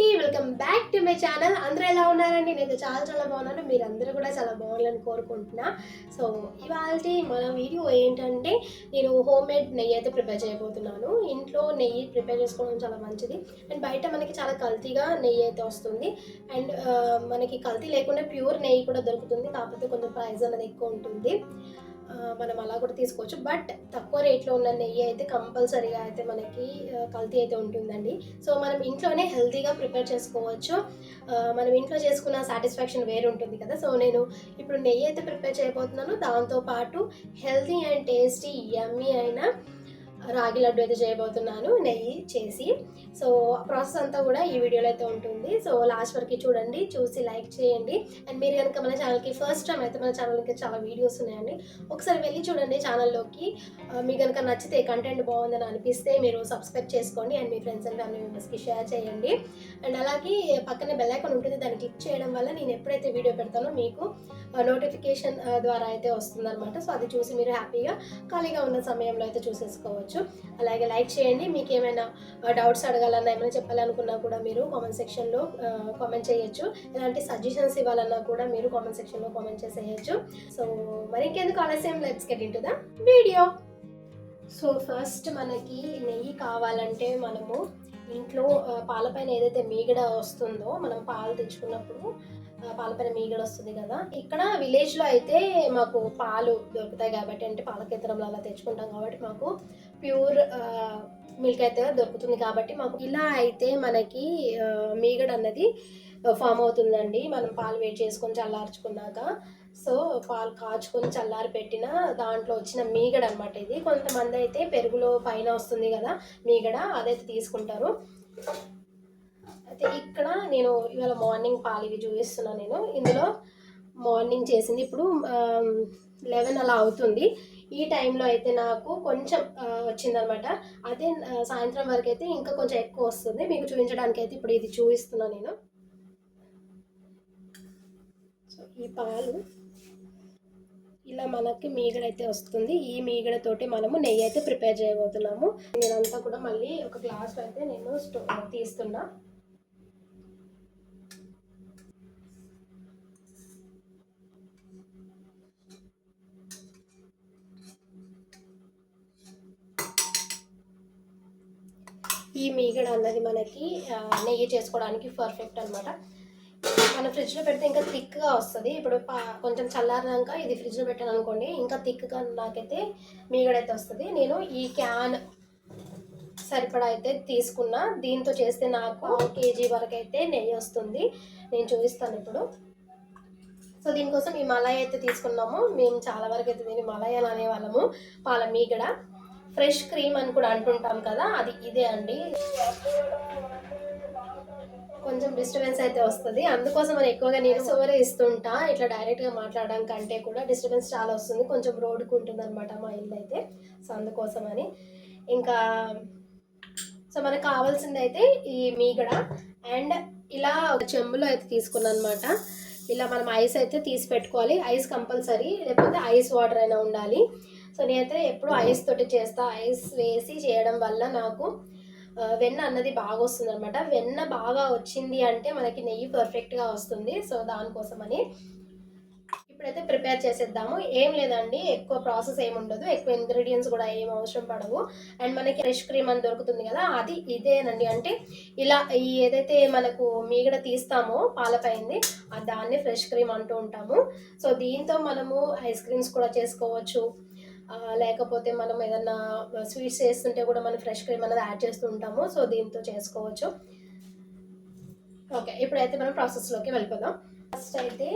అండి, welcome back to my channel. అందరూ ఎలా ఉన్నారండి? నేను చాలా బాగున్నాను. మీరందరూ కూడా చాలా బాగుండాలని కోరుకుంటున్నా. సో ఇవాళ మన వీడియో ఏంటంటే, నేను హోమ్ మేడ్ నెయ్యి అయితే ప్రిపేర్ చేయబోతున్నాను. ఇంట్లో నెయ్యి ప్రిపేర్ చేసుకోవడం చాలా మంచిది. అండ్ బయట మనకి చాలా కల్తీగా నెయ్యి అయితే వస్తుంది. అండ్ మనకి కల్తీ లేకుండా ప్యూర్ నెయ్యి కూడా దొరుకుతుంది. కాకపోతే కొంచెం ప్రైస్ అనేది ఎక్కువ ఉంటుంది. మనం అలా కూడా తీసుకోవచ్చు. బట్ తక్కువ రేట్లో ఉన్న నెయ్యి అయితే కంపల్సరీగా అయితే మనకి కల్తీ అయితే ఉంటుందండి. సో మనం ఇంట్లోనే హెల్తీగా ప్రిపేర్ చేసుకోవచ్చు. మనం ఇంట్లో చేసుకున్న సాటిస్ఫాక్షన్ వేరు ఉంటుంది కదా. సో నేను ఇప్పుడు నెయ్యి అయితే ప్రిపేర్ చేయబోతున్నాను. దాంతోపాటు హెల్తీ అండ్ టేస్టీ యమ్మీ అయిన రాగి లడ్డు అయితే చేయబోతున్నాను నెయ్యి చేసి. సో ప్రాసెస్ అంతా కూడా ఈ వీడియోలో అయితే ఉంటుంది. సో లాస్ట్ వరకు చూడండి, చూసి లైక్ చేయండి. అండ్ మీరు కనుక మన ఛానల్కి ఫస్ట్ టైం అయితే మన ఛానల్కి చాలా వీడియోస్ ఉన్నాయండి, ఒకసారి వెళ్ళి చూడండి ఛానల్లోకి. మీకు కనుక నచ్చితే కంటెంట్ బాగుందని అనిపిస్తే మీరు సబ్స్క్రైబ్ చేసుకోండి. And me friends and family మెంబర్స్కి షేర్ చేయండి. అండ్ అలాగే పక్కనే బెల్ ఐకాన్ ఉంటుంది, దాన్ని క్లిక్ చేయడం వల్ల నేను ఎప్పుడైతే వీడియో పెడతానో మీకు నోటిఫికేషన్ ద్వారా అయితే వస్తుందన్నమాట. సో అది చూసి మీరు హ్యాపీగా ఖాళీగా ఉన్న సమయంలో అయితే చూసేసుకోవచ్చు. అలాగే లైక్ చేయండి. మీకు ఏమైనా డౌట్స్ అడగాలన్నా, ఏమైనా చెప్పాలనుకున్నా కూడా మీరు కామెంట్ సెక్షన్లో కామెంట్ చేయొచ్చు. ఎలాంటి సజెషన్స్ ఇవ్వాలన్నా కూడా మీరు కామెంట్ సెక్షన్లో కామెంట్ చేసేయచ్చు. సో మరి ఇంకెందుకు ఆలస్యం, let's get into the video. So first మనకి నెయ్యి కావాలంటే మనము ఇంట్లో పాలపైన ఏదైతే మీగడ వస్తుందో, మనం పాలు తెచ్చుకున్నప్పుడు పాలపైన మీగడ వస్తుంది కదా. ఇక్కడ విలేజ్లో అయితే మాకు పాలు దొరుకుతాయి కాబట్టి, అంటే పాల కేంద్రంలో అలా తెచ్చుకుంటాం కాబట్టి మాకు ప్యూర్ మిల్క్ అయితే దొరుకుతుంది. కాబట్టి మాకు ఇలా అయితే మనకి మీగడ అన్నది ఫామ్ అవుతుందండి. మనం పాలు వేడి చేసుకొని చల్లార్చుకున్నాక, సో పాలు కాచుకొని చల్లారి పెట్టిన దాంట్లో వచ్చిన మీగడ అనమాట ఇది. కొంతమంది అయితే పెరుగులో పైన వస్తుంది కదా మీగడ, అదైతే తీసుకుంటారు. అయితే ఇక్కడ నేను ఇవాళ మార్నింగ్ పాలు ఇవి చూపిస్తున్నాను. నేను ఇందులో మార్నింగ్ చేసింది ఇప్పుడు 11 అలా అవుతుంది. ఈ టైంలో అయితే నాకు కొంచెం వచ్చిందనమాట. అదే సాయంత్రం వరకు అయితే ఇంకా కొంచెం ఎక్కువ వస్తుంది. మీకు చూపించడానికి అయితే ఇప్పుడు ఇది చూపిస్తున్నాను నేను. సో ఈ పాలు ఇలా మనకి మీగడైతే వస్తుంది. ఈ మీగడతోటి మనము నెయ్యి అయితే ప్రిపేర్ చేయబోతున్నాము. నేనంతా కూడా మళ్ళీ ఒక గ్లాస్లో అయితే నేను తీస్తున్నా. ఈ మీగడ అన్నది మనకి నెయ్యి చేసుకోవడానికి పర్ఫెక్ట్ అనమాట. మనం ఫ్రిడ్జ్లో పెడితే ఇంకా థిక్గా వస్తుంది. ఇప్పుడు కొంచెం చల్లారినాక ఇది ఫ్రిడ్జ్లో పెట్టాను అనుకోండి, ఇంకా థిక్గా నాకైతే మీగడైతే వస్తుంది. నేను ఈ క్యాన్ సరిపడా అయితే తీసుకున్నా. దీంతో చేస్తే నాకు 1 kg వరకు అయితే నెయ్యి వస్తుంది. నేను చూపిస్తాను ఇప్పుడు. సో దీనికోసం ఈ మలాయి అయితే తీసుకున్నాము. మేము చాలా వరకు అయితే దీన్ని మలాయి అని అనేవాళ్ళము. పాల మీగడ, ఫ్రెష్ క్రీమ్ అని కూడా అంటుంటాం కదా, అది ఇదే అండి. కొంచెం డిస్టర్బెన్స్ అయితే వస్తుంది, అందుకోసం అని ఎక్కువగా నేను సోవరే ఇస్తుంటా. ఇట్లా డైరెక్ట్గా మాట్లాడడం కంటే కూడా డిస్టర్బెన్స్ చాలా వస్తుంది. కొంచెం రోడ్డుకు ఉంటుంది అనమాట మా ఇల్లు అయితే. సో అందుకోసం అని ఇంకా సో మనకు కావాల్సింది అయితే ఈ మీగడ అండ్ ఇలా ఒక చెంబులో అయితే తీసుకున్నాను అనమాట. ఇలా మనం ఐస్ అయితే తీసి పెట్టుకోవాలి. ఐస్ కంపల్సరీ, లేకపోతే ఐస్ వాటర్ అయినా ఉండాలి. సో నేనైతే ఎప్పుడు ఐస్ తోటి చేస్తా. ఐస్ వేసి చేయడం వల్ల నాకు వెన్న అన్నది బాగా వస్తుంది అనమాట. వెన్న బాగా వచ్చింది అంటే మనకి నెయ్యి పర్ఫెక్ట్గా వస్తుంది. సో దానికోసమని ఇప్పుడైతే ప్రిపేర్ చేసేద్దాము. ఏం లేదండి, ఎక్కువ ప్రాసెస్ ఏమి ఉండదు, ఎక్కువ ఇంగ్రీడియంట్స్ కూడా ఏం అవసరం పడవు. అండ్ మనకి ఫ్రెష్ క్రీమ్ అని దొరుకుతుంది కదా, అది ఇదేనండి. అంటే ఇలా ఈ ఏదైతే మనకు మీగడ తీస్తామో పాలపైంది, దాన్ని ఫ్రెష్ క్రీమ్ అంటూ ఉంటాము. సో దీంతో మనము ఐస్ క్రీమ్స్ కూడా చేసుకోవచ్చు. లేకపోతే మనం ఏదన్నా స్వీట్స్ చేస్తుంటే కూడా మనం ఫ్రెష్ క్రీమ్ అనేది యాడ్ చేస్తూ ఉంటాము. సో దీంతో చేసుకోవచ్చు. ఓకే, ఇప్పుడైతే మనం ప్రాసెస్లోకి వెళ్ళిపోదాం. ఫస్ట్ అయితే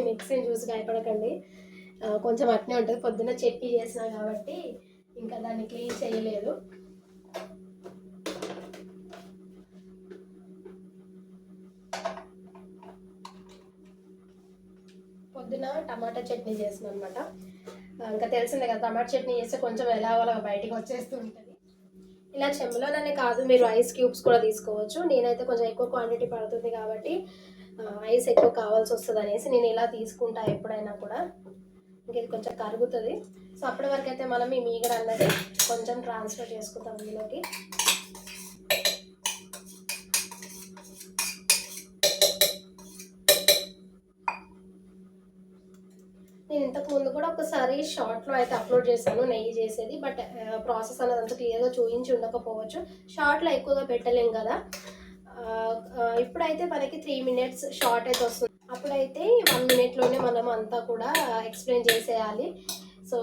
మిక్సీని చూసి భయపడకండి, కొంచెం అట్నే ఉంటుంది. పొద్దున్న చట్నీ చేసినా కాబట్టి ఇంకా దాన్ని క్లీన్ చేయలేదు. పొద్దున టమాటా చట్నీ చేసిన అనమాట. ఇంకా తెలిసిందే కదా, టమాటా చట్నీ చేస్తే కొంచెం ఎలాగోలా బయటికి వచ్చేస్తూ ఉంటుంది. ఇలా చెంబులోనే కాదు, మీరు ఐస్ క్యూబ్స్ కూడా తీసుకోవచ్చు. నేనైతే కొంచెం ఎక్కువ క్వాంటిటీ పడుతుంది కాబట్టి ఐస్ ఎక్కువ కావాల్సి వస్తుంది అనేసి నేను ఇలా తీసుకుంటా ఎప్పుడైనా కూడా. ఇంక ఇది కొంచెం కరుగుతుంది. సో అప్పటి వరకు అయితే మనం ఈ మీగడ అన్నది కొంచెం ట్రాన్స్ఫర్ చేసుకుంటాం ఇందులోకి. నేను ఇంతకుముందు కూడా ఒకసారి షార్ట్లో అయితే అప్లోడ్ చేశాను నెయ్యి చేసేది, బట్ ప్రాసెస్ అనేది అంత క్లియర్గా చూపించి ఉండకపోవచ్చు. షార్ట్లో ఎక్కువగా పెట్టలేం కదా. ఇప్పుడైతే మనకి 3 minutes షార్ట్ అయితే వస్తుంది. అప్పుడైతే 1 minute మనం అంతా కూడా ఎక్స్ప్లెయిన్ చేసేయాలి. సో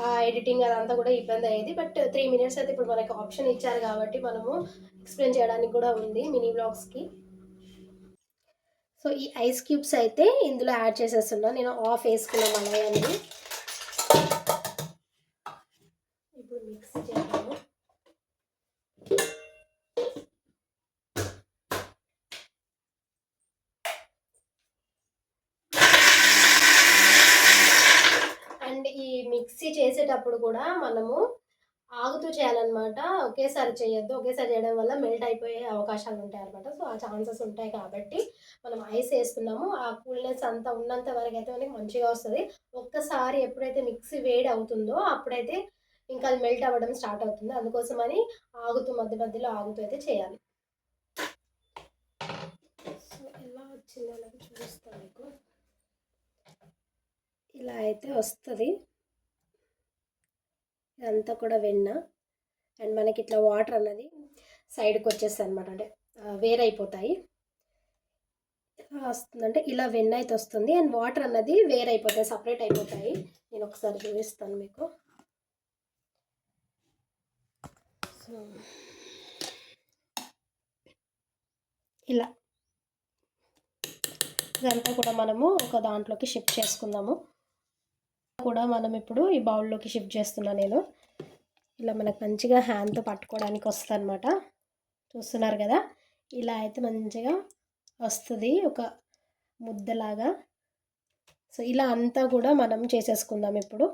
ఆ ఎడిటింగ్ అదంతా కూడా ఇబ్బంది అయ్యేది. బట్ 3 minutes అయితే ఇప్పుడు మనకి ఆప్షన్ ఇచ్చారు కాబట్టి మనము ఎక్స్ప్లెయిన్ చేయడానికి కూడా ఉంది మినీ బ్లాగ్స్కి. సో ఈ ఐస్ క్యూబ్స్ అయితే ఇందులో యాడ్ చేసేస్తున్నా. నేను ఆఫ్ వేసుకున్నా మలయాన్ని. ఇప్పుడు మిక్స్ చేద్దాము. అండ్ ఈ మిక్సీ చేసేటప్పుడు కూడా మనము ఆగుతూ చేయాలన్నమాట. ఒకేసారి చేయొద్దు. ఒకేసారి చేయడం వల్ల మెల్ట్ అయిపోయే అవకాశాలు ఉంటాయి అనమాట. సో ఆ ఛాన్సెస్ ఉంటాయి కాబట్టి మనం ఐస్ వేస్తున్నాము. ఆ కూల్నెస్ అంతా ఉన్నంత వరకు అయితే మనకి మంచిగా వస్తుంది. ఒక్కసారి ఎప్పుడైతే మిక్సీ వేడి అవుతుందో అప్పుడైతే ఇంకా అది మెల్ట్ అవ్వడం స్టార్ట్ అవుతుంది. అందుకోసమని ఆగుతూ మధ్య మధ్యలో ఆగుతూ అయితే చేయాలి. సో ఎలా వచ్చిందో అలాగే చూపిస్తాను మీకు. ఇలా అయితే వస్తుంది. ఇదంతా కూడా వెన్న. అండ్ మనకి ఇట్లా వాటర్ అన్నది సైడ్కి వచ్చేస్తాయి అనమాట. అంటే వేరైపోతాయి. ఎలా వస్తుందంటే ఇలా వెన్న అయితే వస్తుంది. అండ్ వాటర్ అన్నది వేరైపోతాయి, సపరేట్ అయిపోతాయి. నేను ఒకసారి చూపిస్తాను మీకు. సో ఇలా ఇదంతా కూడా మనము ఒక దాంట్లోకి షిఫ్ట్ చేసుకుందాము. కూడా మనం ఇప్పుడు ఈ బౌల్లోకి షిఫ్ట్ చేస్తున్నాను నేను. ఇలా మనకు మంచిగా హ్యాండ్తో పట్టుకోవడానికి వస్తుంది అనమాట. చూస్తున్నారు కదా, ఇలా అయితే మంచిగా వస్తుంది ఒక ముద్దలాగా. సో ఇలా అంతా కూడా మనం చేసేసుకుందాం. ఇప్పుడు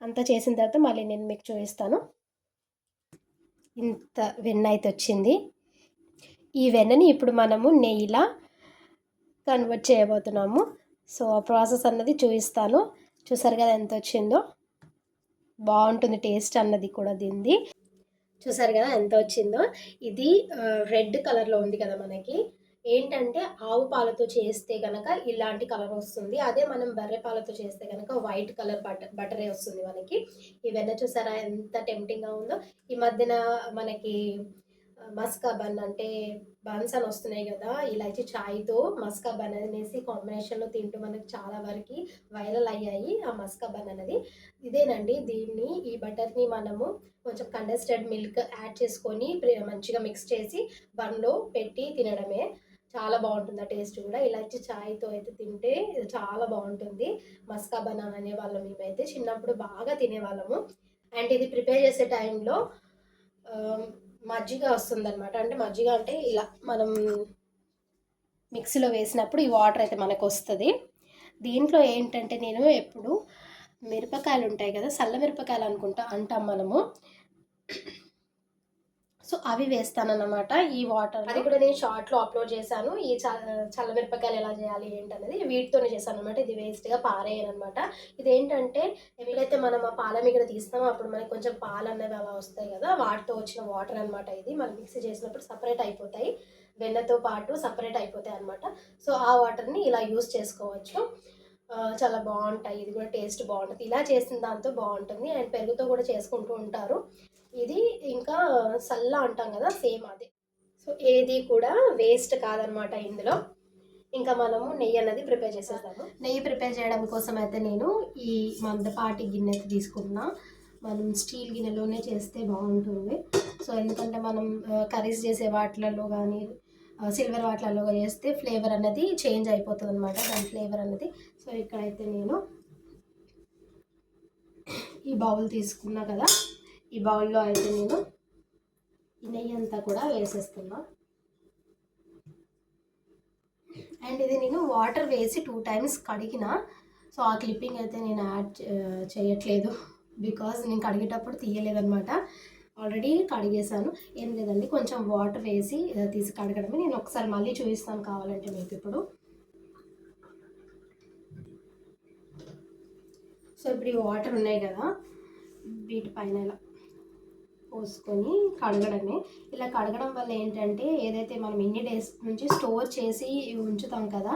అంతా చేసిన తర్వాత మళ్ళీ నేను మీకు చూపిస్తాను. ఇంత వెన్న అయితే వచ్చింది. ఈ వెన్నని ఇప్పుడు మనము నెయ్యిలా కన్వర్ట్ చేయబోతున్నాము. సో ఆ ప్రాసెస్ అన్నది చూపిస్తాను. చూసారు కదా ఎంత వచ్చిందో. బాగుంటుంది టేస్ట్ అన్నది కూడా దీనిది. చూసారు కదా ఎంత వచ్చిందో. ఇది రెడ్ కలర్లో ఉంది కదా మనకి. ఏంటంటే ఆవు పాలతో చేస్తే కనుక ఇలాంటి కలర్ వస్తుంది. అదే మనం బర్రె పాలతో చేస్తే కనుక వైట్ కలర్ బటరే వస్తుంది మనకి. ఈ వెన్న చూసారా ఎంత టెంప్టింగ్గా ఉందో. ఈ మధ్యన మనకి మస్కా బన్ అంటే బన్స్ అని వస్తున్నాయి కదా, ఇలాచి ఛాయ్తో మస్కా బన్ అనేసి కాంబినేషన్లో తింటూ మనకి చాలా వరకు వైరల్ అయ్యాయి ఆ మస్కా బన్ అనేది. ఇదేనండి. దీన్ని ఈ బటర్ని మనము కొంచెం కండెన్స్డ్ మిల్క్ యాడ్ చేసుకొని మంచిగా మిక్స్ చేసి బన్లో పెట్టి తినడమే. చాలా బాగుంటుంది ఆ టేస్ట్ కూడా. ఇలాచి ఛాయ్తో అయితే తింటే చాలా బాగుంటుంది. మస్కా బనానా అనేవాళ్ళం మేమైతే చిన్నప్పుడు బాగా తినేవాళ్ళము. అండ్ ఇది ప్రిపేర్ చేసే టైంలో మజ్జిగ వస్తుందన్నమాట. అంటే మజ్జిగ అంటే ఇలా మనం మిక్సీలో వేసినప్పుడు ఈ వాటర్ అయితే మనకు వస్తుంది. దీంట్లో ఏంటంటే నేను ఎప్పుడు మిరపకాయలు ఉంటాయి కదా, చల్ల మిరపకాయలు అంటాం మనము. సో అవి వేస్తానన్నమాట ఈ వాటర్. అది కూడా నేను షార్ట్లో అప్లోడ్ చేశాను. ఈ చల్ల మిరపకాయలు ఎలా చేయాలి ఏంటనేది వీటితోనే చేశాను అనమాట. ఇది వేస్ట్గా పారేయను అనమాట. ఇదేంటంటే ఎప్పుడైతే మనం ఆ పాల మీగడ తీస్తామో అప్పుడు మనకి కొంచెం పాలు అనేవి అలా వస్తాయి కదా, వాటితో వచ్చిన వాటర్ అనమాట. ఇది మనం మిక్సీ చేసినప్పుడు సపరేట్ అయిపోతాయి, వెన్నతో పాటు సపరేట్ అయిపోతాయి అనమాట. సో ఆ వాటర్ని ఇలా యూస్ చేసుకోవచ్చు. చాలా బాగుంటాయి. ఇది కూడా టేస్ట్ బాగుంటుంది. ఇలా చేసిన దాంతో బాగుంటుంది. అండ్ పెరుగుతో కూడా చేసుకుంటూ ఉంటారు. ఇది ఇంకా సల్లా అంటాం కదా, సేమ్ అదే. సో ఏది కూడా వేస్ట్ కాదనమాట ఇందులో. ఇంకా మనము నెయ్యి అన్నది ప్రిపేర్ చేసేస్తాము. నెయ్యి ప్రిపేర్ చేయడం కోసం అయితే నేను ఈ మందపాటి గిన్నె తీసుకున్నా. మనం స్టీల్ గిన్నెలోనే చేస్తే బాగుంటుంది. సో ఎందుకంటే మనం కర్రీస్ చేసే వాటిలలో కానీ సిల్వర్ వాటిలలో చేస్తే ఫ్లేవర్ అన్నది చేంజ్ అయిపోతుంది అనమాట, దాని ఫ్లేవర్ అన్నది. సో ఇక్కడైతే నేను ఈ బౌల్ తీసుకున్నా కదా, ఈ బౌల్లో అయితే నేను ఈ నెయ్యి అంతా కూడా వేసేస్తున్నా. అండ్ ఇది నేను వాటర్ వేసి 2 times కడిగిన. సో ఆ క్లిప్పింగ్ అయితే నేను యాడ్ చేయట్లేదు, బికాజ్ నేను కడిగేటప్పుడు తీయలేదన్నమాట. ఆల్రెడీ కడిగేసాను. ఏం లేదండి, కొంచెం వాటర్ వేసి తీసి కడగడమే. నేను ఒకసారి మళ్ళీ చూపిస్తాను కావాలంటే మీకు ఇప్పుడు. సో ఇప్పుడు ఈ వాటర్ ఉన్నాయి కదా, వీటిపైన ఇలా పోసుకొని కడగడమే. ఇలా కడగడం వల్ల ఏంటంటే ఏదైతే మనం ఇన్ని డేస్ నుంచి స్టోర్ చేసి ఉంచుతాం కదా,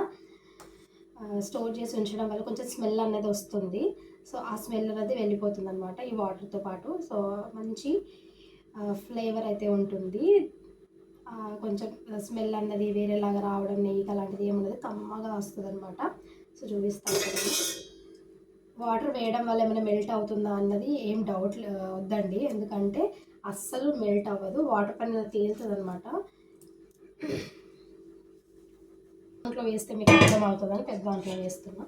స్టోర్ చేసి ఉంచడం వల్ల కొంచెం స్మెల్ అనేది వస్తుంది. సో ఆ స్మెల్ అనేది వెళ్ళిపోతుంది అనమాట ఈ వాటర్తో పాటు. సో మంచి ఫ్లేవర్ అయితే ఉంటుంది. కొంచెం స్మెల్ అన్నది వేరేలాగా రావడం, నెయ్యి అలాంటిది ఏముండదు, కమ్మగా వస్తుంది అనమాట. సో చూపిస్తాను చూడండి. వాటర్ వేయడం వల్ల ఏమైనా మెల్ట్ అవుతుందా అన్నది ఏం డౌట్ వద్దండి, ఎందుకంటే అస్సలు మెల్ట్ అవ్వదు, వాటర్ పైన తేలుతుంది అనమాట. దాంట్లో వేస్తే మీకు అర్థం అవుతుందని పెద్ద దాంట్లో వేస్తున్నా.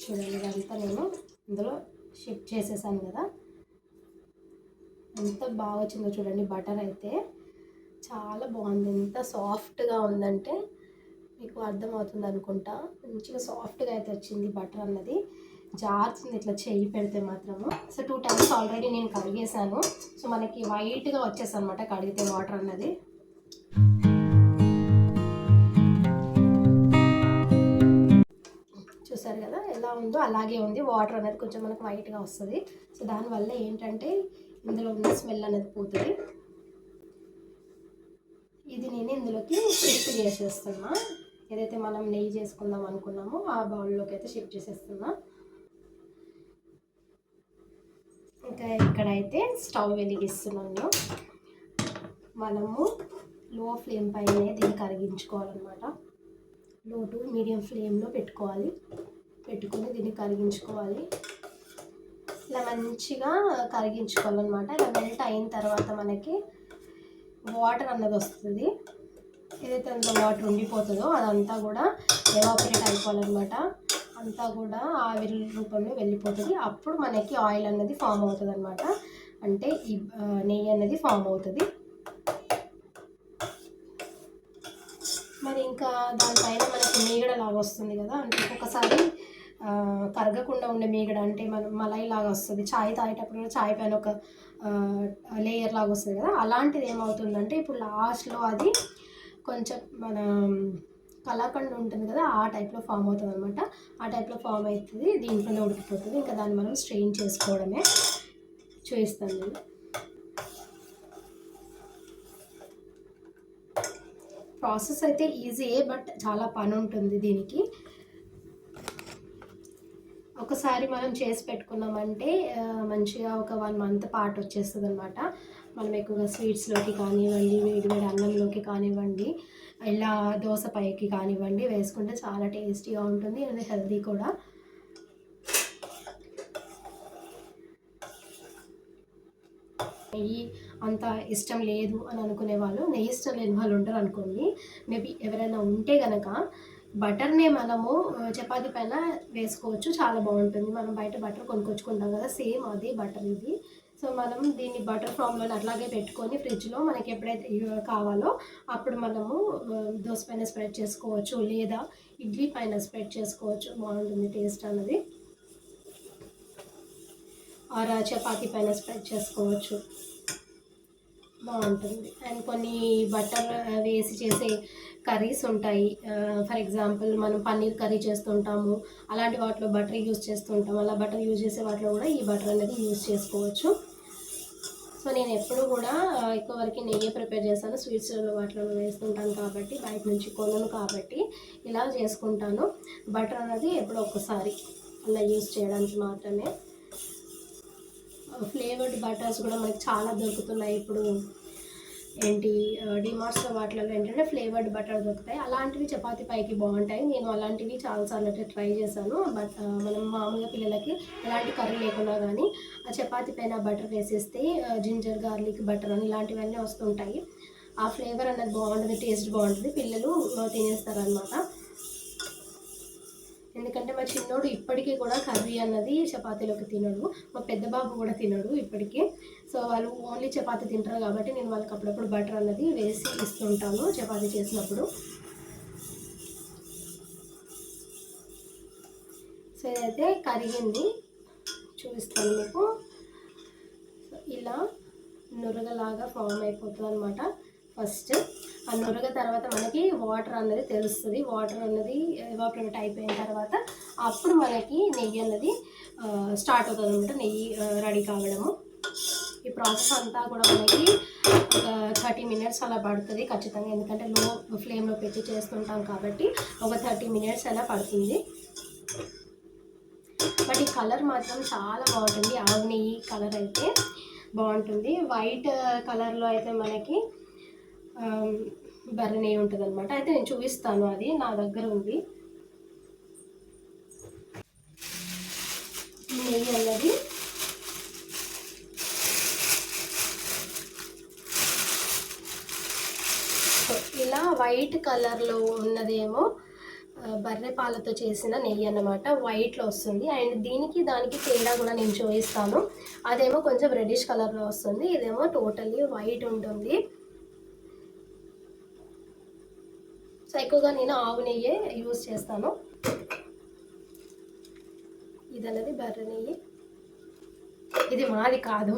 చూడండి ఇదంతా నేను ఇందులో షిఫ్ట్ చేసేసాను కదా, ఎంత బాగా వచ్చిందో చూడండి. బటర్ అయితే చాలా బాగుంది, ఎంత సాఫ్ట్గా ఉందంటే మీకు అర్థమవుతుంది అనుకుంటా. మంచిగా సాఫ్ట్గా అయితే వచ్చింది బటర్ అన్నది, జారుతుంది ఇట్లా చెయ్యి పెడితే మాత్రము. సో 2 times ఆల్రెడీ నేను కడిగేసాను. సో మనకి వైట్గా వచ్చేసి అనమాట కడిగితే వాటర్ అన్నది. చూసారు కదా ఎలా ఉందో, అలాగే ఉంది. వాటర్ అనేది కొంచెం మనకు వైట్గా వస్తుంది. సో దానివల్ల ఏంటంటే ఇందులో ఉన్న స్మెల్ అనేది పోతుంది. ఇది నేను ఇందులోకి షిఫ్ట్ చేసేస్తున్నా. ఏదైతే మనం నెయ్యి చేసుకుందాం అనుకున్నామో ఆ బౌల్లోకి అయితే షిఫ్ట్ చేసేస్తున్నా. ఇంకా ఇక్కడైతే స్టవ్ వెలిగిస్తున్నాను. మనము లో ఫ్లేమ్ పైనే దీన్ని కరిగించుకోవాలన్నమాట. లో టు మీడియం ఫ్లేమ్లో పెట్టుకొని దీన్ని కరిగించుకోవాలి. ఇలా మంచిగా కరిగించుకోవాలన్నమాట. ఇలా మెల్ట్ అయిన తర్వాత మనకి వాటర్ అన్నది వస్తుంది. ఏదైతే అందులో వాటర్ ఉండిపోతుందో అదంతా కూడా ఎవాపరేట్ అయిపోవాలన్నమాట. అంతా కూడా ఆవిరి రూపంలో వెళ్ళిపోతుంది. అప్పుడు మనకి ఆయిల్ అన్నది ఫామ్ అవుతుంది అనమాట, అంటే ఈ నెయ్యి అన్నది ఫామ్ అవుతుంది. మరి ఇంకా దానిపైన మనకి మీగడ లాగా వస్తుంది కదా, అంటే ఒక్కొక్కసారి కరగకుండా ఉండే మీగడ, అంటే మనం మలై లాగా వస్తుంది. చాయ్ తాగేటప్పుడు కూడా చాయ్ పైన ఒక లేయర్ లాగా వస్తుంది కదా, అలాంటిది ఏమవుతుందంటే ఇప్పుడు లాస్ట్లో అది కొంచెం మన కలాకండ్ ఉంటుంది కదా, ఆ టైప్లో ఫామ్ అవుతుంది అనమాట. ఆ టైప్లో ఫామ్ అవుతుంది, దీంట్లోనే ఉడికిపోతుంది. ఇంకా దాన్ని మనం స్ట్రెయిన్ చేసుకోవడమే. చూపిస్తాను నేను. ప్రాసెస్ అయితే ఈజీయే, బట్ చాలా పని ఉంటుంది దీనికి. ఒకసారి మనం చేసి పెట్టుకున్నామంటే మంచిగా ఒక 1 month పాటు వచ్చేస్తుంది అనమాట. మనం ఎక్కువగా స్వీట్స్లోకి కానివ్వండి, వేడి అన్నంలోకి కానివ్వండి, ఇలా దోశ పైకి కానివ్వండి వేసుకుంటే చాలా టేస్టీగా ఉంటుంది, అది హెల్తీ కూడా. నెయ్యి అంత ఇష్టం లేదు అని అనుకునే వాళ్ళు, నెయ్యి ఇష్టం లేని వాళ్ళు ఉంటారు అనుకోండి, మేబీ ఎవరైనా ఉంటే కనుక బటర్నే మనము చపాతీ పైన వేసుకోవచ్చు, చాలా బాగుంటుంది. మనం బయట బటర్ కొనుక్కొచ్చుకుంటాం కదా, సేమ్ అదే బటర్ ఇది. సో మనం దీన్ని బటర్ ఫామ్లో అట్లాగే పెట్టుకొని ఫ్రిడ్జ్లో మనకి ఎప్పుడైతే కావాలో అప్పుడు మనము దోశ పైన స్ప్రెడ్ చేసుకోవచ్చు, లేదా ఇడ్లీ పైన స్ప్రెడ్ చేసుకోవచ్చు, బాగుంటుంది టేస్ట్ అన్నది. ఆర్ చపాతీ పైన స్ప్రెడ్ చేసుకోవచ్చు, బాగుంటుంది. అండ్ కొన్ని బటర్ వేసి చేసే కర్రీస్ ఉంటాయి. ఫర్ ఎగ్జాంపుల్ మనం పన్నీర్ కర్రీ చేస్తుంటాము, అలాంటి వాటిలో బటర్ యూజ్ చేస్తుంటాము. అలా బటర్ యూజ్ చేసే వాటిలో కూడా ఈ బటర్ అనేది యూజ్ చేసుకోవచ్చు. సో నేను ఎప్పుడు కూడా ఎక్కువ వరకు నెయ్యి ప్రిపేర్ చేస్తాను, స్వీట్స్లో వాటిలో వేస్తుంటాను కాబట్టి, బయట నుంచి కొనను కాబట్టి ఇలా చేసుకుంటాను. బటర్ అనేది ఎప్పుడో ఒక్కసారి అలా యూజ్ చేయడానికి మాత్రమే. ఫ్లేవర్డ్ బటర్స్ కూడా మనకి చాలా దొరుకుతున్నాయి ఇప్పుడు. ఏంటి డిమార్ట్స్లో వాటిలో ఏంటంటే ఫ్లేవర్డ్ బటర్ దొరుకుతాయి, అలాంటివి చపాతీ పైకి బాగుంటాయి. నేను అలాంటివి చాలాసార్లు అయితే ట్రై చేశాను. బట్ మనం మామూలుగా పిల్లలకి ఎలాంటి కర్రీ లేకున్నా కానీ ఆ చపాతీ పైన బటర్ వేసేస్తే జింజర్ గార్లిక్ బటర్ అని ఇలాంటివన్నీ వస్తుంటాయి. ఆ ఫ్లేవర్ అనేది బాగుంటుంది, టేస్ట్ బాగుంటుంది, పిల్లలు తినేస్తారు అనమాట. ఎందుకంటే మా చిన్నోడు ఇప్పటికీ కూడా కర్రీ అన్నది చపాతీలోకి తినడు, మా పెద్ద బాబు కూడా తినడు ఇప్పటికీ. సో వాళ్ళు ఓన్లీ చపాతీ తింటారు కాబట్టి నేను వాళ్ళకి అప్పుడప్పుడు బటర్ అన్నది వేసి ఇస్తుంటాను చపాతీ చేసినప్పుడు. సో ఇదైతే కరిగింది, చూపిస్తాను మీకు. సో ఇలా నురగలాగా ఫామ్ అయిపోతుంది అనమాట. ఫస్ట్ ఆ నురగ తర్వాత మనకి వాటర్ అన్నది తెలుస్తుంది. వాటర్ అన్నది ఎవాపరేట్ అయిపోయిన తర్వాత అప్పుడు మనకి నెయ్యి అన్నది స్టార్ట్ అవుతుంది అనమాట, నెయ్యి రెడీ కావడము. ఈ ప్రాసెస్ అంతా కూడా మనకి ఒక 30 మినిట్స్ అలా పడుతుంది ఖచ్చితంగా, ఎందుకంటే లో ఫ్లేమ్లో పెట్టి చేస్తుంటాం కాబట్టి ఒక 30 మినిట్స్ అలా పడుతుంది. బట్ ఈ కలర్ మాత్రం చాలా బాగుంటుంది, ఆవు నెయ్యి కలర్ అయితే బాగుంటుంది. వైట్ కలర్లో అయితే మనకి బర్రె నెయ్యి ఉంటుంది అనమాట. అయితే నేను చూపిస్తాను, అది నా దగ్గర ఉంది. నెయ్యి అన్నది ఇలా వైట్ కలర్లో ఉన్నదేమో బర్రె పాలతో చేసిన నెయ్యి అన్నమాట, వైట్లో వస్తుంది. అండ్ దీనికి దానికి తేడా కూడా నేను చూపిస్తాను. అదేమో కొంచెం రెడ్డిష్ కలర్లో వస్తుంది, ఇదేమో టోటల్లీ వైట్ ఉంటుంది. సో ఎక్కువగా నేను ఆవు నెయ్యే యూజ్ చేస్తాను. ఇది అనేది బర్రె నెయ్యి, ఇది మాది కాదు,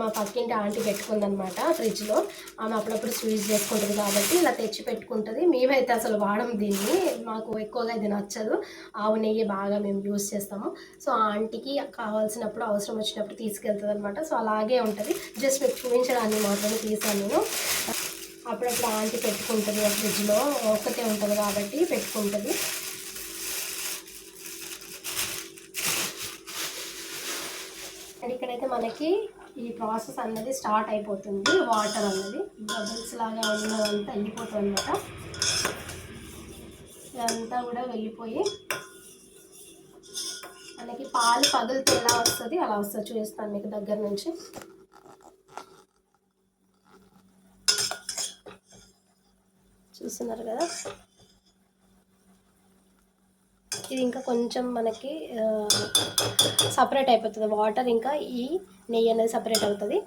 మా పక్కింటి ఆంటీ పెట్టుకుందనమాట ఫ్రిడ్జ్లో. ఆమె అప్పుడప్పుడు స్వీట్స్ చేసుకుంటుంది కాబట్టి ఇలా తెచ్చి పెట్టుకుంటుంది. మేమైతే అసలు వాడం దీన్ని, మాకు ఎక్కువగా ఇది నచ్చదు. ఆవు నెయ్యి బాగా మేము యూజ్ చేస్తాము. సో ఆ ఆంటీకి కావాల్సినప్పుడు అవసరం వచ్చినప్పుడు తీసుకెళ్తుంది అనమాట. సో అలాగే ఉంటుంది, జస్ట్ మీకు చూపించడానికి మాత్రమే తీసాను నేను. అప్పుడప్పుడు ఆంటీ పెట్టుకుంటుంది ఫ్రిడ్జ్లో, ఒక్కటే ఉంటుంది కాబట్టి పెట్టుకుంటుంది. అండ్ ఇక్కడైతే మనకి ఈ ప్రాసెస్ అన్నది స్టార్ట్ అయిపోతుంది. వాటర్ అన్నది బబుల్స్ లాగా ఉన్నదంతా వెళ్ళిపోతుంది అనమాట. ఇదంతా కూడా వెళ్ళిపోయి మనకి పాలు పగులుతో ఎలా వస్తుంది అలా వస్తుంది. చూపిస్తాను మీకు దగ్గర నుంచి. చూస్తున్నారు కదా, ఇది ఇంకా కొంచెం మనకి సపరేట్ అయిపోతుంది వాటర్, ఇంకా ఈ నెయ్యి అనేది సపరేట్ అవుతుంది.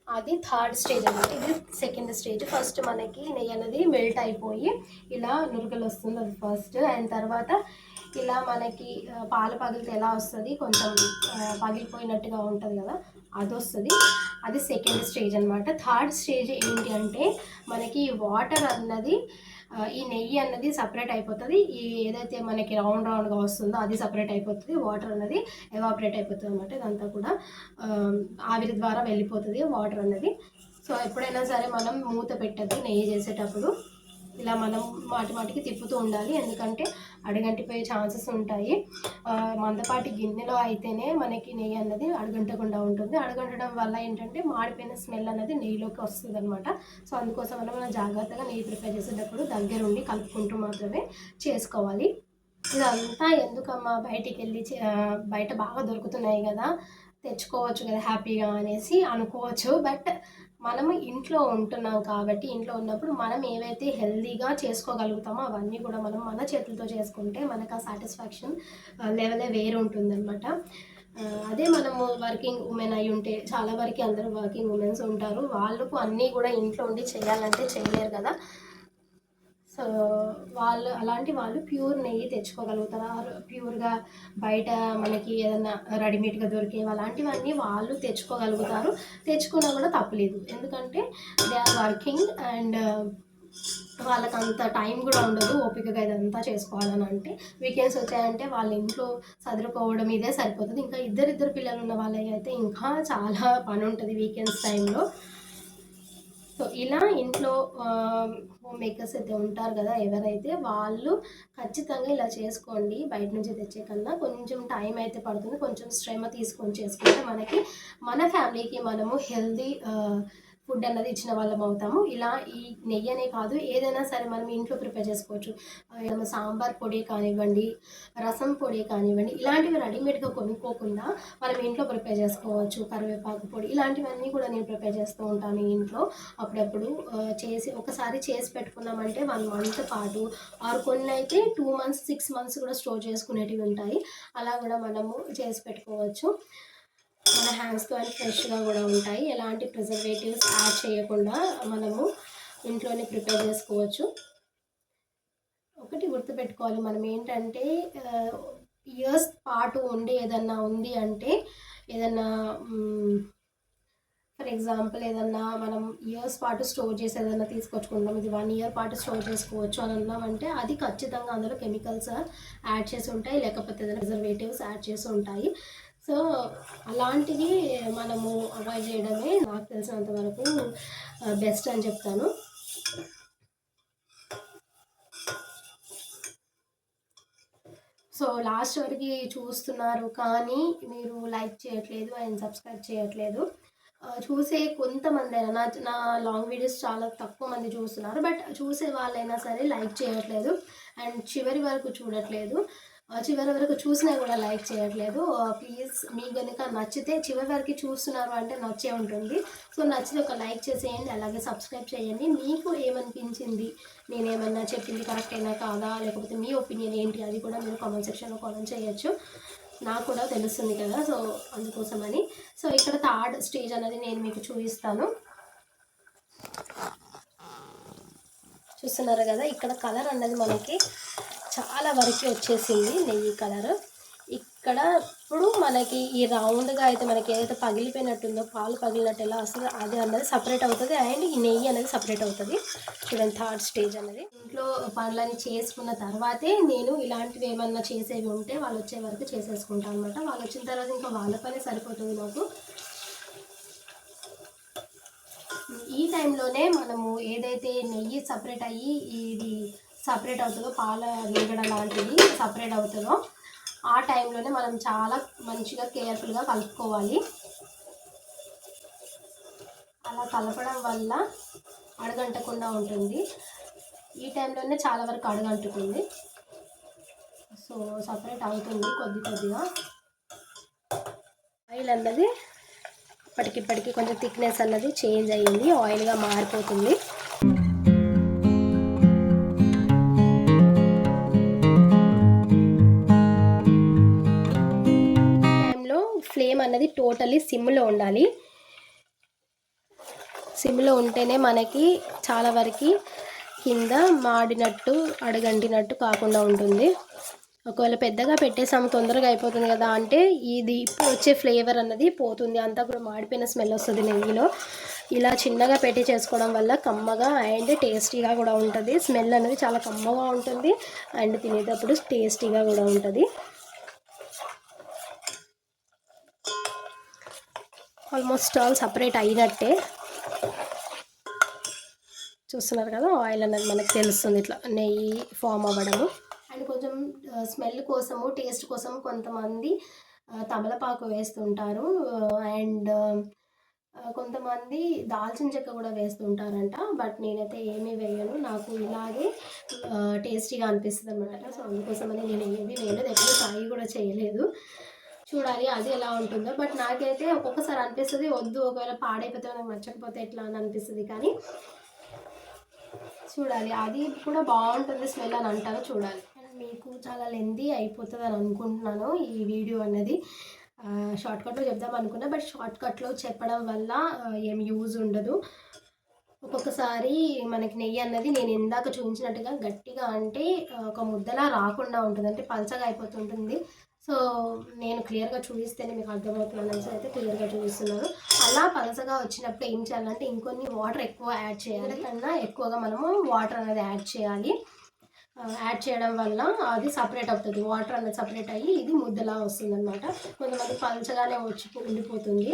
అది థర్డ్ స్టేజ్ అన్నమాట, ఇది సెకండ్ స్టేజ్. ఫస్ట్ మనకి నెయ్యి అనేది మెల్ట్ అయిపోయి ఇలా నురుగలు వస్తుంది, అది ఫస్ట్. అండ్ తర్వాత ఇలా మనకి పాలు పగిలితే ఎలా వస్తుంది, కొంచెం పగిలిపోయినట్టుగా ఉంటుంది కదా, అది వస్తుంది. అది సెకండ్ స్టేజ్ అనమాట. థర్డ్ స్టేజ్ ఏంటి అంటే మనకి వాటర్ అన్నది, ఈ నెయ్యి అన్నది సపరేట్ అయిపోతుంది. ఈ ఏదైతే మనకి రౌండ్ రౌండ్గా వస్తుందో అది సపరేట్ అయిపోతుంది, వాటర్ అన్నది ఎవాపరేట్ అయిపోతుంది అనమాట. ఇదంతా కూడా ఆవిరి ద్వారా వెళ్ళిపోతుంది వాటర్ అన్నది. సో ఎప్పుడైనా సరే మనం మూత పెట్టద్దు నెయ్యి చేసేటప్పుడు, ఇలా మనం మాటికి తిప్పుతూ ఉండాలి, ఎందుకంటే అడుగంటిపోయే ఛాన్సెస్ ఉంటాయి. మందపాటి గిన్నెలో అయితేనే మనకి నెయ్యి అన్నది అడుగంటకుండా ఉంటుంది. అడుగంటడం వల్ల ఏంటంటే మాడిపోయిన స్మెల్ అనేది నెయ్యిలోకి వస్తుంది అనమాట. సో అందుకోసం మనం జాగ్రత్తగా నెయ్యి ప్రిపేర్ చేసేటప్పుడు దగ్గరుండి కలుపుకుంటూ మాత్రమే చేసుకోవాలి. ఇదంతా ఎందుకమ్మా బయటికి వెళ్ళి, బయట బాగా దొరుకుతున్నాయి కదా తెచ్చుకోవచ్చు కదా హ్యాపీగా అనేసి అనుకోవచ్చు. బట్ మనము ఇంట్లో ఉంటున్నాం కాబట్టి, ఇంట్లో ఉన్నప్పుడు మనం ఏవైతే హెల్తీగా చేసుకోగలుగుతామో అవన్నీ కూడా మనం మన చేతులతో చేసుకుంటే మనకు ఆ సాటిస్ఫాక్షన్ లెవెలే వేరు ఉంటుందన్నమాట. అదే మనము వర్కింగ్ ఉమెన్ అయి ఉంటే, చాలా వరకు అందరూ వర్కింగ్ ఉమెన్స్ ఉంటారు, వాళ్ళకు అన్నీ కూడా ఇంట్లో ఉండి చేయాలంటే చేయలేరు కదా. సో అలాంటి వాళ్ళు ప్యూర్ నెయ్యి తెచ్చుకోగలుగుతారు. ప్యూర్గా బయట మనకి ఏదైనా రెడీమేడ్గా దొరికేవి అలాంటివన్నీ వాళ్ళు తెచ్చుకోగలుగుతారు. తెచ్చుకున్నా కూడా తప్పలేదు, ఎందుకంటే దే ఆర్ వర్కింగ్ అండ్ వాళ్ళకి అంత టైం కూడా ఉండదు ఓపికగా ఇదంతా చేసుకోవాలని. అంటే వీకెండ్స్ వచ్చాయంటే వాళ్ళ ఇంట్లో చదువుకోవడం ఇదే సరిపోతుంది. ఇంకా ఇద్దరు పిల్లలు ఉన్న వాళ్ళకి అయితే ఇంకా చాలా పని ఉంటుంది వీకెండ్స్ టైంలో. సో ఇలా ఇంట్లో హోమ్ మేకర్స్ అయితే ఉంటారు కదా ఎవరైతే, వాళ్ళు ఖచ్చితంగా ఇలా చేసుకోండి. బయట నుంచి తెచ్చే కన్నా కొంచెం టైం అయితే పడుతుంది, కొంచెం శ్రమ తీసుకొని చేసుకుంటే మనకి మన ఫ్యామిలీకి మనము హెల్దీ ఫుడ్ అన్నది ఇచ్చిన వాళ్ళం అవుతాము. ఇలా ఈ నెయ్యి అనే కాదు, ఏదైనా సరే మనం ఇంట్లో ప్రిపేర్ చేసుకోవచ్చు. సాంబార్ పొడి కానివ్వండి, రసం పొడి కానివ్వండి, ఇలాంటివి రెడీమేడ్గా కొనుక్కోకుండా మనం ఇంట్లో ప్రిపేర్ చేసుకోవచ్చు. కరివేపాకు పొడి ఇలాంటివన్నీ కూడా నేను ప్రిపేర్ చేస్తూ ఉంటాను ఇంట్లో అప్పుడప్పుడు. ఒకసారి చేసి పెట్టుకున్నామంటే 1 మంత్ పాటు, ఆరు కొన్ని అయితే 2 మంత్స్ 6 మంత్స్ కూడా స్టోర్ చేసుకునేటివి ఉంటాయి. అలా కూడా మనము చేసి పెట్టుకోవచ్చు. మన హ్యాండ్స్తో అండ్ ఫ్రెష్గా కూడా ఉంటాయి, ఎలాంటి ప్రిజర్వేటివ్స్ యాడ్ చేయకుండా మనము ఇంట్లోనే ప్రిపేర్ చేసుకోవచ్చు. ఒకటి గుర్తుపెట్టుకోవాలి, మనం ఏంటంటే ఇయర్స్ పాటు ఉండి ఏదన్నా ఉంది అంటే, ఏదన్నా ఫర్ ఎగ్జాంపుల్ ఏదన్నా మనం ఇయర్స్ పాటు స్టోర్ చేసి ఏదైనా తీసుకొచ్చుకుంటాం, ఇది 1 ఇయర్ పాటు స్టోర్ చేసుకోవచ్చు అని అన్నామంటే అది ఖచ్చితంగా అందులో కెమికల్స్ యాడ్ చేసి ఉంటాయి, లేకపోతే ఏదైనా ప్రిజర్వేటివ్స్ యాడ్ చేసి ఉంటాయి. సో అలాంటివి మనము అవాయిడ్ చేయడమే నాకు తెలిసినంత వరకు బెస్ట్ అని చెప్తాను. సో లాస్ట్ వరకు చూస్తున్నారు కానీ మీరు లైక్ చేయట్లేదు అండ్ సబ్స్క్రైబ్ చేయట్లేదు. చూసే కొంతమందైనా నా లాంగ్ వీడియోస్ చాలా తక్కువ మంది చూస్తున్నారు, బట్ చూసే వాళ్ళైనా సరే లైక్ చేయట్లేదు అండ్ చివరి వరకు చూడట్లేదు. చివరి వరకు చూసినా కూడా లైక్ చేయట్లేదు. ప్లీజ్ మీకు కనుక నచ్చితే చివరి వరకు చూస్తున్నారు అంటే నచ్చే ఉంటుంది. సో నచ్చితే ఒక లైక్ చేసేయండి, అలాగే సబ్స్క్రైబ్ చేయండి. మీకు ఏమనిపించింది, నేనేమన్నా చెప్పింది కరెక్ట్ అయినా కాదా, లేకపోతే మీ ఒపీనియన్ ఏంటి, అది కూడా మీరు కామెంట్ సెక్షన్లో కామెంట్ చేయొచ్చు, నాకు కూడా తెలుస్తుంది కదా. సో అందుకోసమని. సో ఇక్కడ థర్డ్ స్టేజ్ అనేది నేను మీకు చూపిస్తాను. చూస్తున్నారు కదా, ఇక్కడ కలర్ అన్నది మనకి చాలా వరకు వచ్చేసింది, నెయ్యి కలర్. ఇక్కడ ఇప్పుడు మనకి ఈ రౌండ్గా అయితే మనకి ఏదైతే పగిలిపోయినట్టుందో, పాలు పగిలినట్టు ఎలా వస్తుందో అది అన్నది సపరేట్ అవుతుంది అండ్ ఈ నెయ్యి అనేది సపరేట్ అవుతుంది. చూడండి థర్డ్ స్టేజ్ అనేది. ఇంట్లో పనులని చేసుకున్న తర్వాతే నేను ఇలాంటివి ఏమన్నా చేసేవి ఉంటే వాళ్ళు వచ్చే వరకు చేసేసుకుంటాను అనమాట. వాళ్ళు వచ్చిన తర్వాత ఇంకా వాళ్ళ పని సరిపోతుంది నాకు. ఈ టైంలోనే మనము ఏదైతే నెయ్యి సపరేట్ అయ్యి ఇది సపరేట్ అవుతుందో, పాల మీగడ లాంటివి సపరేట్ అవుతుందో, ఆ టైంలోనే మనం చాలా మంచిగా కేర్ఫుల్గా కలుపుకోవాలి. అలా కలపడం వల్ల అడగంటకుండా ఉంటుంది. ఈ టైంలోనే చాలా వరకు అడగంటుతుంది. సో సపరేట్ అవుతుంది కొద్ది కొద్దిగా. ఆయిల్ అన్నది ఇప్పటికిప్పటికి కొంచెం థిక్నెస్ అన్నది చేంజ్ అయ్యింది, ఆయిల్గా మారిపోతుంది. టైంలో ఫ్లేమ్ అన్నది టోటల్లీ సిమ్లో ఉండాలి. సిమ్లో ఉంటేనే మనకి చాలా వరకు కింద మాడినట్టు అడగంటినట్టు కాకుండా ఉంటుంది. ఒకవేళ పెద్దగా పెట్టేసాము తొందరగా అయిపోతుంది కదా అంటే ఇది ఇప్పుడు వచ్చే ఫ్లేవర్ అన్నది పోతుంది, అంతా కూడా మాడిపోయిన స్మెల్ వస్తుంది నెయ్యిలో. ఇలా చిన్నగా పెట్టి చేసుకోవడం వల్ల కమ్మగా అండ్ టేస్టీగా కూడా ఉంటుంది. స్మెల్ అనేది చాలా కమ్మగా ఉంటుంది అండ్ తినేటప్పుడు టేస్టీగా కూడా ఉంటుంది. ఆల్మోస్ట్ ఆల్ సపరేట్ అయినట్టే. చూస్తున్నారు కదా, ఆయిల్ అన్నది మనకు తెలుస్తుంది ఇట్లా నెయ్యి ఫామ్ అవ్వడము. అండ్ కొంచెం స్మెల్ కోసము, టేస్ట్ కోసం కొంతమంది తమలపాకు వేస్తుంటారు అండ్ కొంతమంది దాల్చిన చెక్క కూడా వేస్తుంటారంట. బట్ నేనైతే ఏమీ వేయను, నాకు ఇలాగే టేస్టీగా అనిపిస్తుంది అనమాట. సో అందుకోసమని నేను ఏమీ వేయలేదు, ఎప్పుడు ట్రై కూడా చేయలేదు. చూడాలి అది ఎలా ఉంటుందో. బట్ నాకైతే ఒక్కొక్కసారి అనిపిస్తుంది వద్దు, ఒకవేళ పాడైపోతే నాకు నచ్చకపోతే ఎట్లా అని అనిపిస్తుంది. కానీ చూడాలి, అది కూడా బాగుంటుంది స్మెల్ అని అంటారు, చూడాలి. మీకు చాలా లెంతీ అయిపోతుంది అని అనుకుంటున్నాను ఈ వీడియో అనేది. షార్ట్కట్లో చెప్దాం అనుకున్నా, బట్ షార్ట్కట్లో చెప్పడం వల్ల ఏం యూజ్ ఉండదు. ఒక్కొక్కసారి మనకి నెయ్యి అన్నది నేను ఇందాక చూపించినట్టుగా గట్టిగా అంటే ఒక ముద్దలా రాకుండా ఉంటుంది, అంటే పలచగా అయిపోతుంటుంది. సో నేను క్లియర్గా చూపిస్తేనే మీకు అర్థమవుతుంది అనేసి అయితే క్లియర్గా చూపిస్తున్నాను. అలా పలసగా వచ్చినప్పుడు ఏం చేయాలంటే ఇంకొన్ని వాటర్ ఎక్కువ యాడ్ చేయాలి, కన్నా ఎక్కువగా మనము వాటర్ అనేది యాడ్ చేయాలి. యాడ్ చేయడం వల్ల అది సపరేట్ అవుతుంది, వాటర్ అనేది సపరేట్ అయ్యి ఇది ముద్దలా వస్తుంది అనమాట. కొంతమంది పలచగానే వచ్చి ఉండిపోతుంది,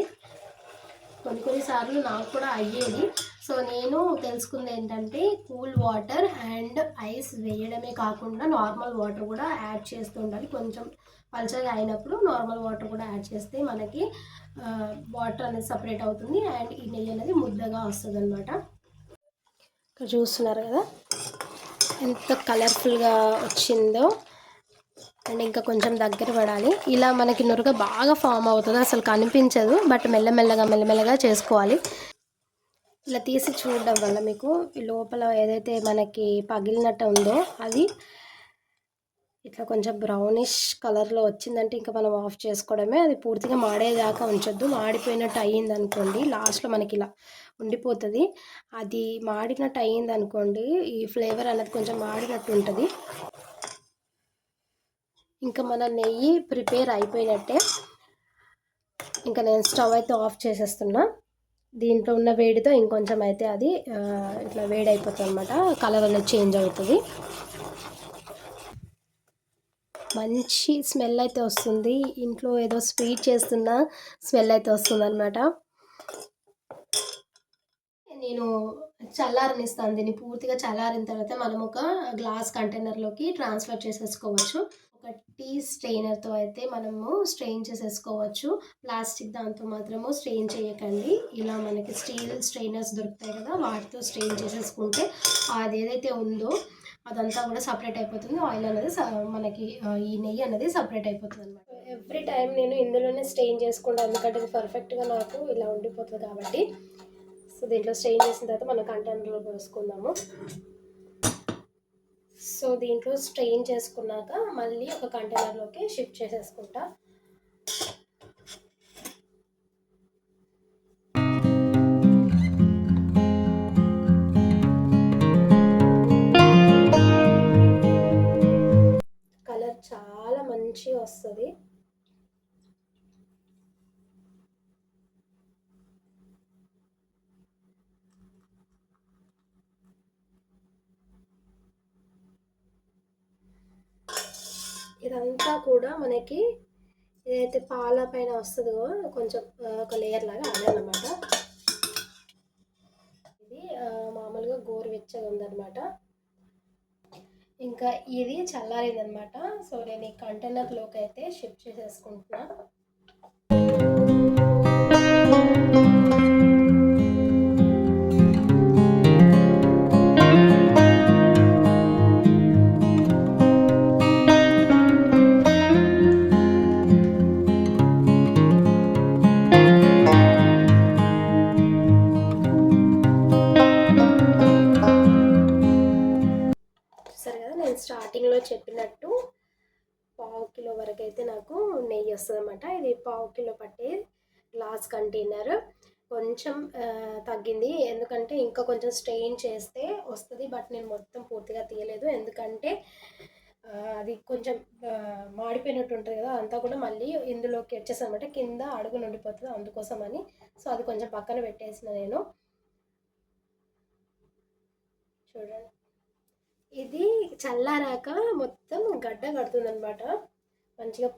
కొన్నిసార్లు నాకు కూడా అయ్యేది. సో నేను తెలుసుకుంది ఏంటంటే కూల్ వాటర్ అండ్ ఐస్ వేయడమే కాకుండా నార్మల్ వాటర్ కూడా యాడ్ చేస్తూ ఉండాలి. కొంచెం పల్చగా అయినప్పుడు నార్మల్ వాటర్ కూడా యాడ్ చేస్తే మనకి వాటర్ అనేది సపరేట్ అవుతుంది అండ్ ఈ నెయ్యి అనేది ముద్దగా వస్తుంది అనమాట. ఇక్కడ చూస్తున్నారు కదా ఎంత కలర్ఫుల్గా వచ్చిందో. అండ్ ఇంకా కొంచెం దగ్గర పడాలి, ఇలా మనకి నురుగ బాగా ఫామ్ అవుతుంది, అసలు కనిపించదు. బట్ మెల్లమెల్లగా చేసుకోవాలి. ఇలా తీసి చూడడం వల్ల మీకు లోపల ఏదైతే మనకి పగిలినట్టు ఉందో అది ఇట్లా కొంచెం బ్రౌనిష్ కలర్లో వచ్చిందంటే ఇంకా మనం ఆఫ్ చేసుకోవడమే. అది పూర్తిగా మాడేదాకా ఉంచొద్దు, మాడిపోయినట్టు అయ్యింది అనుకోండి లాస్ట్లో మనకి ఇలా ఉండిపోతుంది. అది మాడినట్టు అయ్యింది అనుకోండి, ఈ ఫ్లేవర్ అనేది కొంచెం మాడినట్టు ఉంటుంది. ఇంకా మన నెయ్యి ప్రిపేర్ అయిపోయినట్టే. ఇంకా నేను స్టవ్ అయితే ఆఫ్ చేసేస్తున్నా. దీంట్లో ఉన్న వేడితో ఇంకొంచెం అయితే అది ఇట్లా వేడి అయిపోతుంది అనమాట, కలర్ అనేది చేంజ్ అవుతుంది. మంచి స్మెల్ అయితే వస్తుంది. ఇంట్లో ఏదో స్వీట్ చేస్తున్న స్మెల్ అయితే వస్తుందనమాట. నేను చల్లారనిస్తాను. దీన్ని పూర్తిగా చల్లారిన తర్వాత మనం ఒక గ్లాస్ కంటైనర్‌లోకి ట్రాన్స్‌ఫర్ చేసేసుకోవచ్చు. ఒక టీ స్ట్రెయినర్‌తో అయితే మనము స్ట్రెయిన్ చేసేసుకోవచ్చు. ప్లాస్టిక్ దాంతో మాత్రము స్ట్రెయిన్ చేయకండి. ఇలా మనకి స్టీల్ స్ట్రెయినర్స్ దొరుకుతాయి కదా! వాటితో స్ట్రెయిన్ చేసేసుకుంటే అదేదైతే ఉందో అదంతా కూడా సెపరేట్ అయిపోతుంది. ఆయిల్ అనేది మనకి ఈ నెయ్యి అనేది సెపరేట్ అయిపోతుందనమాట. ఎవ్రీ టైమ్ నేను ఇందులోనే స్ట్రెయిన్ చేసుకుంటాను. ఎందుకంటే ఇది పర్ఫెక్ట్‌గా నాకు ఇలా ఉండిపోతుంది కాబట్టి. సో దీంట్లో స్ట్రెయిన్ చేసిన తర్వాత మనం కంటైనర్లో పోసుకుందాము. సో దీంట్లో స్ట్రెయిన్ చేసుకున్నాక మళ్ళీ ఒక కంటైనర్లోకి షిఫ్ట్ చేసేసుకుంటా. కలర్ చాలా మంచిగా వస్తుంది. ఇదంతా కూడా మనకి ఏదైతే పాల పైన వస్తుందో కొంచెం ఒక లేయర్ లాగా అదే అన్నమాట. ఇది మామూలుగా గోరువెచ్చగా ఉందన్నమాట. ఇంకా ఇది చల్లారిందనమాట. సో నేను ఈ కంటైనర్లోకి అయితే షిఫ్ట్ చేసేసుకుంటున్నా. చూసారు కదా, నేను స్టార్టింగ్లో చెప్పినట్టు 1/2 కిలో వరకు అయితే నాకు నెయ్యి వస్తుంది అనమాట. ఇది 1/2 కిలో పట్టే గ్లాస్ కంటైనర్. కొంచెం తగ్గింది, ఎందుకంటే ఇంకా కొంచెం స్ట్రెయిన్ చేస్తే వస్తుంది. బట్ నేను మొత్తం పూర్తిగా తీయలేదు, ఎందుకంటే అది కొంచెం మాడిపోయినట్టు ఉంటుంది కదా, అంతా కూడా మళ్ళీ ఇందులోకి వచ్చేసి అనమాట, కింద అడుగు నుండిపోతుంది, అందుకోసమని. సో అది కొంచెం పక్కన పెట్టేసిన నేను. చూడండి, ఇది చల్లారాక మొత్తం గడ్డ కడుతుంది అనమాట. మంచిగా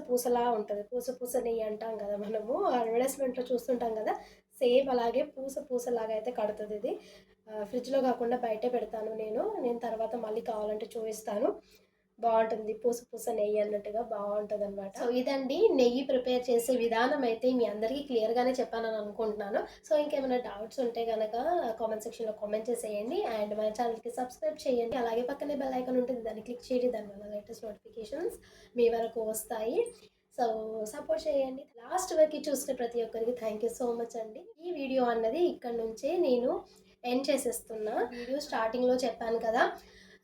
పూసలా ఉంటుంది. పూస నెయ్యి అంటాం కదా మనము, అడ్వర్టైజ్మెంట్లో చూస్తుంటాం కదా, సేమ్ అలాగే పూసలాగా అయితే కడుతుంది ఇది. ఫ్రిడ్జ్లో కాకుండా బయటే పెడతాను నేను తర్వాత మళ్ళీ కావాలంటే చూపిస్తాను. బాగుంటుంది, పూస నెయ్యి అన్నట్టుగా బాగుంటుంది అనమాట. సో ఇదండి నెయ్యి ప్రిపేర్ చేసే విధానం. అయితే మీ అందరికీ క్లియర్గానే చెప్పానని అనుకుంటున్నాను. సో ఇంకేమైనా డౌట్స్ ఉంటే కనుక కామెంట్ సెక్షన్లో కామెంట్ చేసేయండి. అండ్ మన ఛానల్కి సబ్స్క్రైబ్ చేయండి. అలాగే పక్కనే బెల్ ఐకాన్ ఉంటుంది, దాన్ని క్లిక్ చేయండి. దానివల్ల లేటెస్ట్ నోటిఫికేషన్స్ మీ వరకు వస్తాయి. సో సపోర్ట్ చేయండి. లాస్ట్ వరకు చూసిన ప్రతి ఒక్కరికి థ్యాంక్ యూ సో మచ్ అండి. ఈ వీడియో అన్నది ఇక్కడ నుంచే నేను ఎండ్ చేసేస్తున్నా. వీడియో స్టార్టింగ్లో చెప్పాను కదా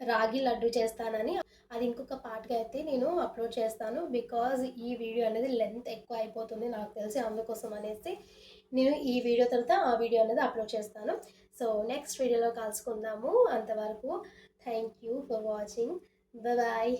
రాగి లడ్డు చేస్తానని, అది ఇంకొక పార్ట్గా అయితే నేను అప్లోడ్ చేస్తాను. బికాజ్ ఈ వీడియో అనేది లెంత్ ఎక్కువ అయిపోతుంది నాకు తెలిసి, అందుకోసం అనేసి నేను ఈ వీడియో తర్వాత ఆ వీడియో అనేది అప్లోడ్ చేస్తాను. సో నెక్స్ట్ వీడియోలో కలుసుకుందాము. అంతవరకు thank you for watching. Bye.